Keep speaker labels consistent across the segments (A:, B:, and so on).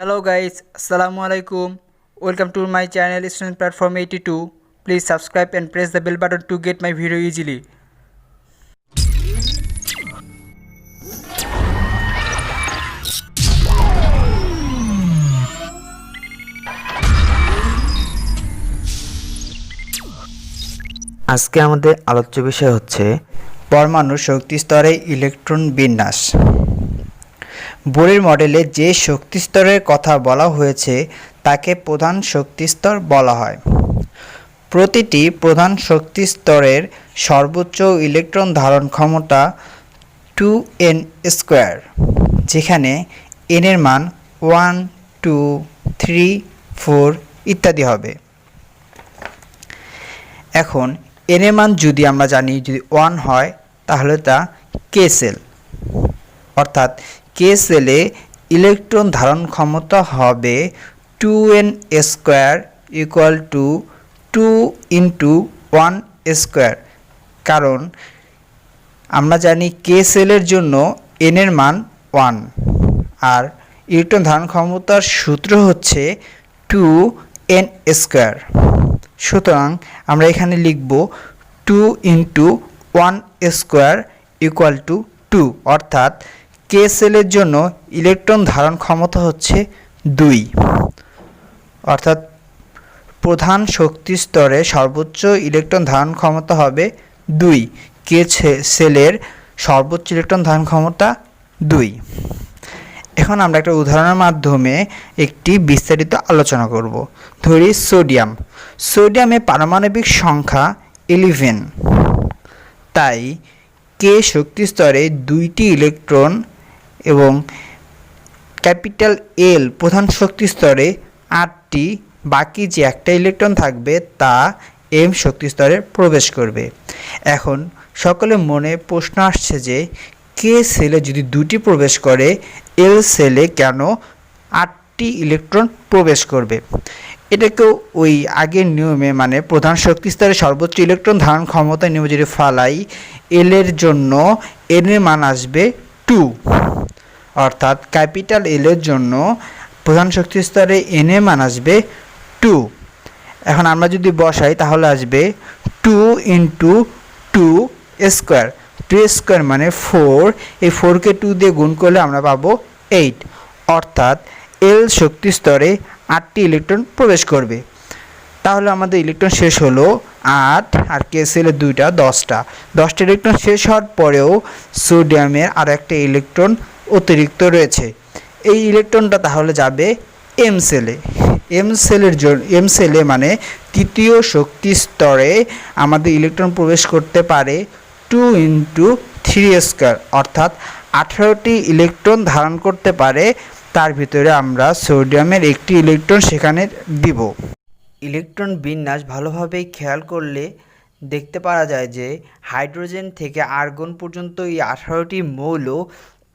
A: Hello guys, Assalamu alaikum. Welcome to my channel Student Platform 82. Please subscribe and press the bell button to get my video easily.
B: আজকে আমাদের আলোচ্য বিষয় হচ্ছে পরমাণুর শক্তি স্তরে electron বিন্যাস। বোরের মডেলে যে শক্তি স্তরের কথা বলা হয়েছে তাকে প্রধান শক্তি স্তর বলা হয়। প্রতিটি প্রধান শক্তি স্তরের সর্বোচ্চ ইলেকট্রন ধারণ ক্ষমতা 2n স্কয়ার, যেখানে n এর মান 1, 2, 3, 4 ইত্যাদি হবে। এখন n এর মান যদি আমরা জানি যদি 1 হয় তাহলে তা কে সেল, অর্থাৎ কে সেলে ইলেকট্রন ধারণ ক্ষমতা হবে 2n square equal to 2 into 1 square, কারণ আমরা জানি কে সেলের জন্য n এর মান 1 আর ইলেকট্রন ধারণ ক্ষমতার সূত্র হচ্ছে 2n স্কয়ার। সুতরাং আমরা এখানে লিখব 2 ইন্টু 1 স্কয়ার ইকুয়াল টু 2, অর্থাৎ কে সেলের জন্য ইলেকট্রন ধারণ ক্ষমতা হচ্ছে 2, অর্থাৎ প্রধান শক্তি স্তরে সর্বোচ্চ ইলেকট্রন ধারণ ক্ষমতা হবে 2, কে সেলের সর্বোচ্চ ইলেকট্রন ধারণ ক্ষমতা 2। এখন আমরা একটা উদাহরণের মাধ্যমে একটি বিস্তারিত আলোচনা করব। ধরি সোডিয়ামের পারমাণবিক সংখ্যা 11, তাই কে শক্তি স্তরে 2টি ইলেকট্রন এবং ক্যাপিটাল এল প্রধান শক্তি স্তরে 8টি, বাকি যে একটা ইলেকট্রন থাকবে তা এম শক্তি স্তরে প্রবেশ করবে। এখন সকলের মনে প্রশ্ন আসছে যে কে সেলে যদি 2টি প্রবেশ করে এল সেলে কেন 8টি ইলেকট্রন প্রবেশ করবে? এটাকেও ওই আগের নিয়মে মানে প্রধান শক্তি স্তরে সর্বোচ্চ ইলেকট্রন ধারণ ক্ষমতা নিয়মে যদি ফালাই, এল এর জন্য এন এর মান আসবে 2, অর্থাৎ ক্যাপিটাল এল এর জন্য প্রধান শক্তি স্তরে এন এর মান আসবে 2। এখন আমরা যদি বসাই তাহলে আসবে 2 ইন্টু 2 স্কোয়ার, 2 স্কোয়ার মানে 4, এই 4কে 2 দিয়ে গুণ করলে আমরা পাবো 8, অর্থাৎ এল শক্তি স্তরে 8টি ইলেকট্রন প্রবেশ করবে। তাহলে আমাদের ইলেকট্রন শেষ হলো 8 আর কে সেলে 2টা 10টা ইলেকট্রন শেষ হওয়ার পরেও সোডিয়ামের আর একটা ইলেকট্রন অতিরিক্ত রয়েছে। এই ইলেকট্রনটা তাহলে যাবে এম সেলে। এম সেলে মানে তৃতীয় শক্তি স্তরে আমাদের ইলেকট্রন প্রবেশ করতে পারে 2 ইন্টু 3 স্কয়ার, অর্থাৎ 18টি ইলেকট্রন ধারণ করতে পারে। তার ভিতরে আমরা সোডিয়ামের একটি ইলেকট্রন সেখানে দিব। ইলেকট্রন বিন্যাস ভালোভাবে খেয়াল করলে দেখতে পারা যায় যে হাইড্রোজেন থেকে আর্গন পর্যন্ত এই 18টি মৌল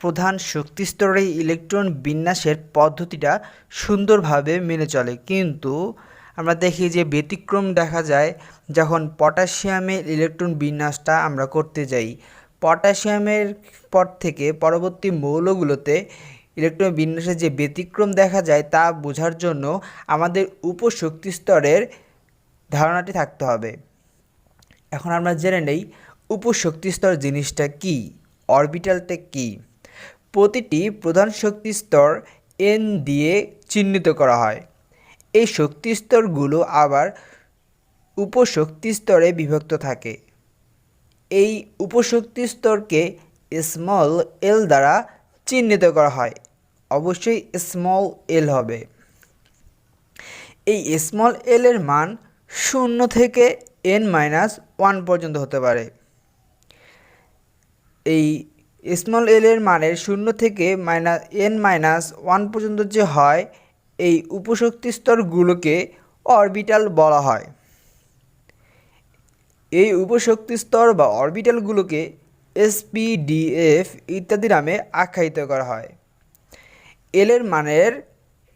B: প্রধান শক্তি স্তরে ইলেকট্রন বিন্যাসের পদ্ধতিটা সুন্দরভাবে মেনে চলে, কিন্তু আমরা দেখি যে ব্যতিক্রম দেখা যায় যখন পটাশিয়ামের ইলেকট্রন বিন্যাসটা আমরা করতে যাই। পটাশিয়ামের পর থেকে পরবর্তী মৌলগুলোতে ইলেকট্রন বিন্যাসের যে ব্যতিক্রম দেখা যায় তা বোঝার জন্য আমাদের উপশক্তি স্তরের ধারণাটি থাকতে হবে। এখন আমরা জেনে নেই উপশক্তি স্তর জিনিসটা কি, অরবিটালটা কি। প্রতিটি প্রধান শক্তি স্তর এন দিয়ে চিহ্নিত করা হয়। এই শক্তি স্তরগুলো আবার উপশক্তি স্তরে বিভক্ত থাকে। এই উপশক্তি স্তরকে স্মল এল দ্বারা চিহ্নিত করা হয়, অবশ্যই স্মল এল হবে। এই স্মল এল এর মান 0 থেকে n-1 পর্যন্ত হতে পারে। এই স্মল এল এর মানের 0 থেকে n-1 পর্যন্ত যে হয়, এই উপশক্তি স্তরগুলোকে অরবিটাল বলা হয়। এই উপশক্তি স্তর বা অরবিটালগুলোকে SPDF ইত্যাদি নামে আখ্যায়িত করা হয়। এল এর মানের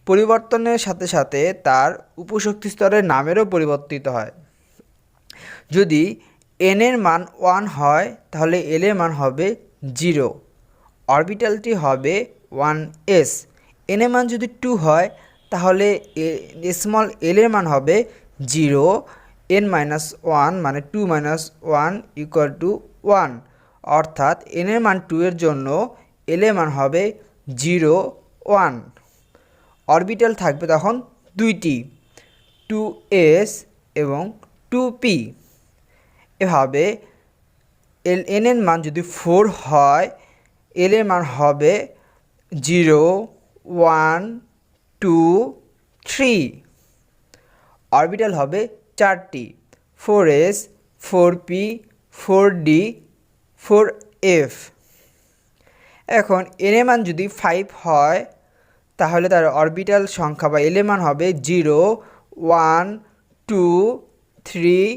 B: পরিবর্তনের সাথে সাথে তার উপশক্তি স্তরের নামেরও পরিবর্তিত হয়। যদি n এর মান 1 হয় তাহলে এল এর মান হবে 0, অরবিটালটি হবে 1s, n এর মান যদি 2 হয় তাহলে স্মল l এর মান হবে 0, n মাইনাস 1 মানে 2 মাইনাস 1 ইকুয়াল টু 1, অর্থাৎ n এর মান 2 এর জন্য l এর মান হবে 0, 1। অরবিটাল থাকবে তখন দুইটি, 2s এবং 2p। এভাবে n এর মান যদি 4 হয় l এর মান হবে 0, 1, 2, 3। অরবিটাল হবে 4টি, 4s, 4p, 4d, 4f। এখন n এর মান যদি 5 হয় তাহলে তার অরবিটাল সংখ্যা বা l এর মান হবে 0, 1, 2, 3,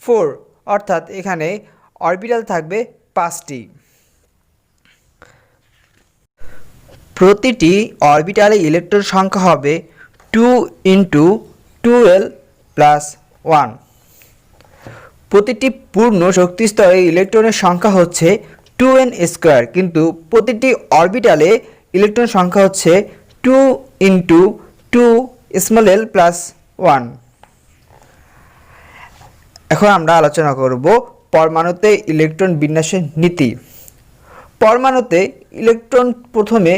B: 4, অর্থাৎ এখানে অরবিটাল থাকবে 5টি। প্রতিটি অরবিটালে ইলেকট্রন সংখ্যা হবে 2 × 2l + 1। প্রতিটি পূর্ণ শক্তি স্তরে ইলেকট্রনের সংখ্যা হচ্ছে 2n², কিন্তু প্রতিটি অরবিটালে ইলেকট্রন সংখ্যা হচ্ছে 2 × 2l + 1। এখন আমরা আলোচনা করব পরমাণুতে ইলেকট্রন বিন্যাসের নীতি। পরমাণুতে ইলেকট্রন প্রথমে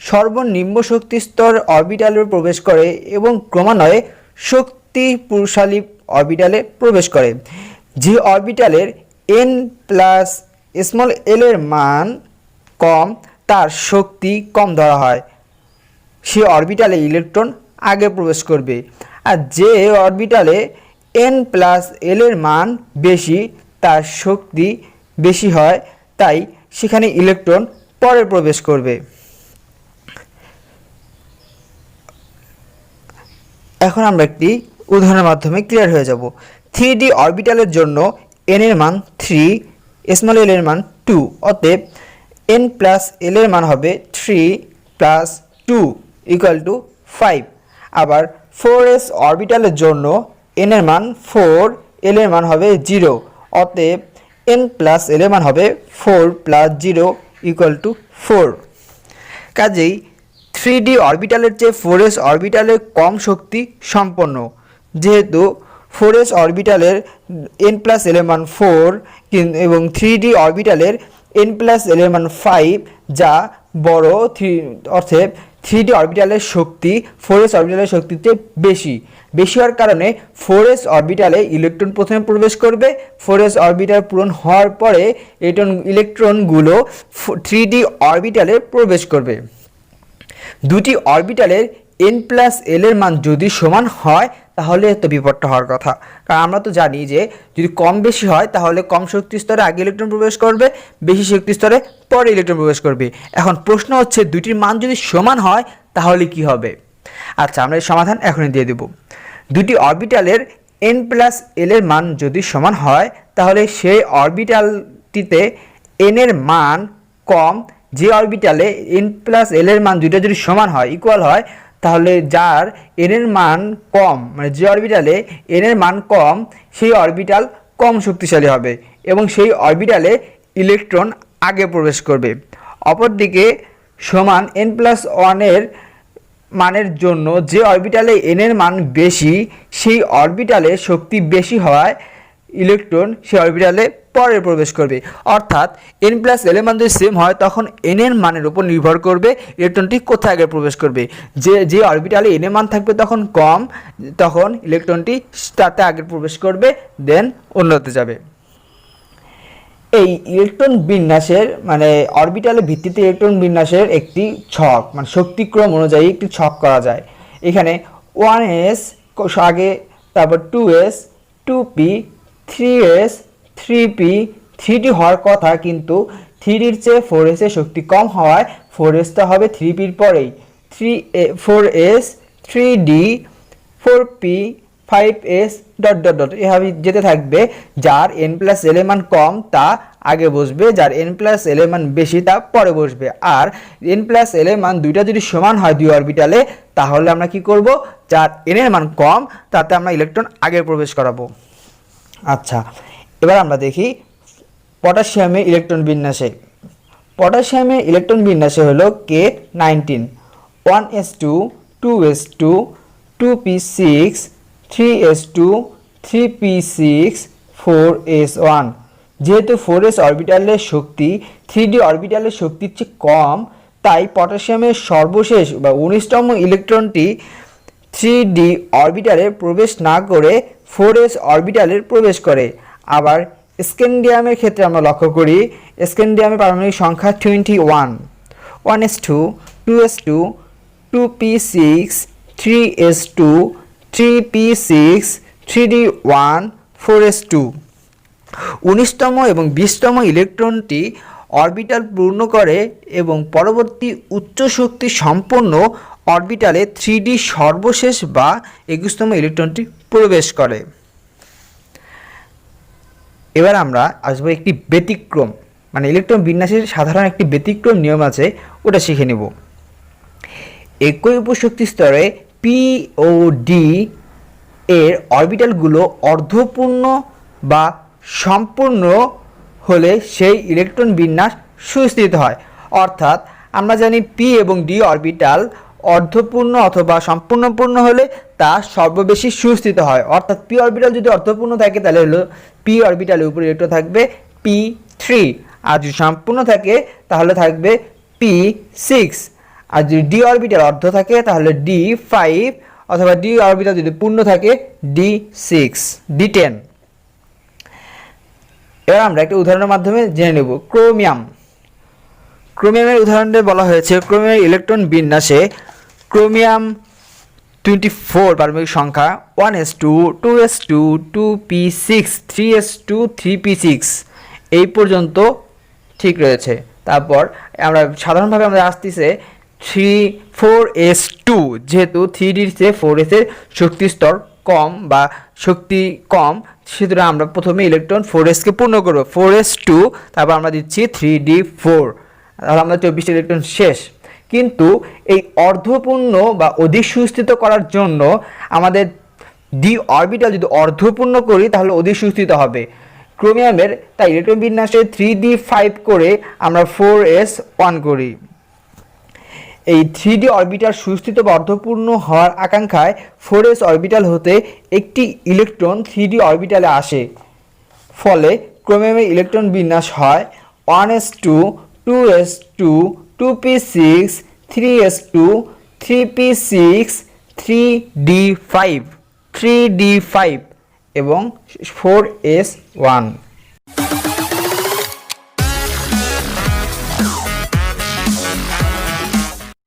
B: সর্বনিম্ন শক্তি স্তর অরবিটালে প্রবেশ করে এবং ক্রমান্বয়ে শক্তিশালী অরবিটালে প্রবেশ করে। যে অরবিটালের n প্লাস স্মল l এর মান কম তার শক্তি কম ধরা হয়, সে অরবিটালে ইলেকট্রন আগে প্রবেশ করবে। আর যে অরবিটালে n প্লাস l এর মান বেশি তার শক্তি বেশি হয়, তাই সেখানে ইলেকট্রন পরে প্রবেশ করবে। এখন আমরা একটি উদাহরণের মাধ্যমে ক্লিয়ার হয়ে যাব। 3d অরবিটালের জন্য n এর মান 3, স্মল l এর মান 2, অতএব n প্লাস l এর মান হবে 3 + 2 = 5। আবার 4s অরবিটালের জন্য n এর মান 4, l এর মান হবে 0, অতএব n প্লাস l এর মান হবে 4 + 0 = 4। কাজেই 3d অরবিটালের চেয়ে 4s অরবিটালে কম শক্তি সম্পন্ন। যেহেতু 4s অরবিটালের n প্লাস l এর মান 4 এবং 3d অরবিটালের n প্লাস l এর মান 5 যা বড়, অর্থাৎ 3d অরবিটালের শক্তি 4s অরবিটালের শক্তির চেয়ে বেশি হওয়ার কারণে 4s অরবিটালে ইলেকট্রন প্রথমে প্রবেশ করবে। 4s অরবিটাল পূরণ হওয়ার পরে ইলেকট্রনগুলো 3d অরবিটালে প্রবেশ করবে। দুটি অরবিটালের n প্লাস l এর মান যদি সমান হয় তাহলে তো বিপদটা হওয়ার কথা, কারণ আমরা তো জানি যে যদি কম বেশি হয় তাহলে কম শক্তি স্তরে আগে ইলেকট্রন প্রবেশ করবে, বেশি শক্তি স্তরে পরে ইলেকট্রন প্রবেশ করবে। এখন প্রশ্ন হচ্ছে দুটির মান যদি সমান হয় তাহলে কি হবে? আচ্ছা, আমরা এর সমাধান এখনই দিয়ে দেব। দুটি অরবিটালের n প্লাস l এর মান যদি সমান হয় তাহলে সেই অরবিটালটিতে n এর মান কম। যে অরবিটালে n প্লাস l এর মান দুইটা যদি সমান হয়, ইকুয়াল হয়, তাহলে যার n এর মান কম, মানে যে অরবিটালে n এর মান কম সেই অরবিটাল কম শক্তিশালী হবে এবং সেই অরবিটালে ইলেকট্রন আগে প্রবেশ করবে। অপরদিকে সমান n প্লাস 1 এর মানের জন্য যে অরবিটালে n এর মান বেশি সেই অরবিটালে শক্তি বেশি হওয়ায় ইলেকট্রন সেই অরবিটালে পরে প্রবেশ করবে। অর্থাৎ n প্লাস l এর মান যদি সেম হয় তখন n এর মানের উপর নির্ভর করবে ইলেকট্রনটি কোথায় আগে প্রবেশ করবে। যে অরবিটালে n এর মান থাকবে তখন কম, তখন ইলেকট্রনটি তাতে আগে প্রবেশ করবে, দেন অন্যতে যাবে। এই ইলেকট্রন বিন্যাসের মানে অরবিটালের ভিত্তিতে ইলেকট্রন বিন্যাসের একটি ছক, মানে শক্তিক্রম অনুযায়ী একটি ছক করা যায়। এখানে 1s আগে, তারপর 2s, 2p, 3s, 3p, 3d হওয়ার কথা, কিন্তু 3dর চেয়ে 4s এর শক্তি কম হওয়ায় 4s টা হবে 3pর পরেই। 4s, 3d, 4p, 5s এভাবে যেতে থাকবে। যার n প্লাস l এর মান কম তা আগে বসবে, যার n প্লাস l এর মান বেশি তা পরে বসবে। আর n প্লাস l এর মান দুইটা যদি সমান হয় দুই অরবিটালে, তাহলে আমরা কি করব, যার n এর মান কম তাতে আমরা ইলেকট্রন আগে প্রবেশ করাবো। আচ্ছা, এবার আমরা দেখি পটাশিয়ামের ইলেকট্রন বিন্যাসে। পটাশিয়ামের ইলেকট্রন বিন্যাসে হলো K19, 1s2 2s2 2p6 3s2 3p6 4s1। যেহেতু 4s অরবিটালের শক্তি 3d অরবিটালের শক্তির চেয়ে কম, তাই পটাশিয়ামের সর্বশেষ বা 19তম ইলেকট্রনটি 3d অরবিটালে প্রবেশ না করে 4s অরবিটালে প্রবেশ করে। আবার স্ক্যান্ডিয়ামের ক্ষেত্রে আমরা লক্ষ্য করি, স্ক্যান্ডিয়ামের পারমাণবিক সংখ্যা 21, 1s2 2s2 2p6 3s2 3p6 3d1 4s2। 19তম এবং 20তম ইলেকট্রনটি অরবিটাল পূর্ণ করে এবং পরবর্তী উচ্চ শক্তি সম্পন্ন অরবিটালে 3d সর্বশেষ বা 21তম ইলেকট্রনটি প্রবেশ করে। এবার আমরা আসবো একটি ব্যতিক্রম, মানে ইলেকট্রন বিন্যাসের সাধারণ একটি ব্যতিক্রম নিয়ম আছে, ওটা শিখে নেব। একই উপশক্তি স্তরে পি ও ডি এর অরবিটালগুলো অর্ধপূর্ণ বা সম্পূর্ণ হলে সেই ইলেকট্রন বিন্যাস সুস্থিত হয়। অর্থাৎ আমরা জানি পি এবং ডি অরবিটাল অর্ধপূর্ণ অথবা সম্পূর্ণপূর্ণ হলে তা সর্ববেশী সুস্থিত হয়। অর্থাৎ পি অরবিটাল যদি অর্ধপূর্ণ থাকে তাহলে হলো পি অরবিটালের উপরে ইলেকট্রন থাকবে p3, আর যদি সম্পূর্ণ থাকে তাহলে থাকবে p6, আর যদি ডি অরবিটাল অর্ধ থাকে তাহলে d5, অথবা ডি অরবিটাল যদি পূর্ণ থাকে d6 d10। এবার আমরা একটা উদাহরণের মাধ্যমে জেনে নেব। ক্রোমিয়ামের উদাহরণে বলা হয়েছে ক্রোমিয়ামের ইলেকট্রন বিন্যাসে ক্রোমিয়াম 24 পারমাণবিক সংখ্যা 1s2 2s2 2p6 3s2 3p6 এই পর্যন্ত ঠিক রয়েছে। তারপর আমরা সাধারণভাবে আমরা আসতেছে 4s2, যেহেতু 3d র চেয়ে 4s এর শক্তি স্তর কম বা শক্তি কম, সুতরাং আমরা প্রথমে ইলেকট্রন 4s কে পূর্ণ করব, 4s2, তারপর আমরা দিচ্ছি 3d4, তাহলে আমরা 24টি ইলেকট্রন শেষ। কিন্তু এই অর্ধপূর্ণ বা অধিক সুস্থিত করার জন্য আমাদের ডি অরবিটাল যদি অর্ধপূর্ণ করি তাহলে অধিক সুস্থিত হবে ক্রোমিয়ামের, তাই ইলেকট্রন বিন্যাসে 3d5 করে আমরা 4s1 করি। এই 3d অরবিটাল সুস্থিত বা অর্ধপূর্ণ হওয়ার আকাঙ্ক্ষায় 4s অরবিটাল হতে একটি ইলেকট্রন 3d অরবিটালে আসে, ফলে ক্রোমিয়ামের ইলেকট্রন বিন্যাস হয় 1s2 2s2 2p6 3s2 3p6 3d5 এবং 4s1।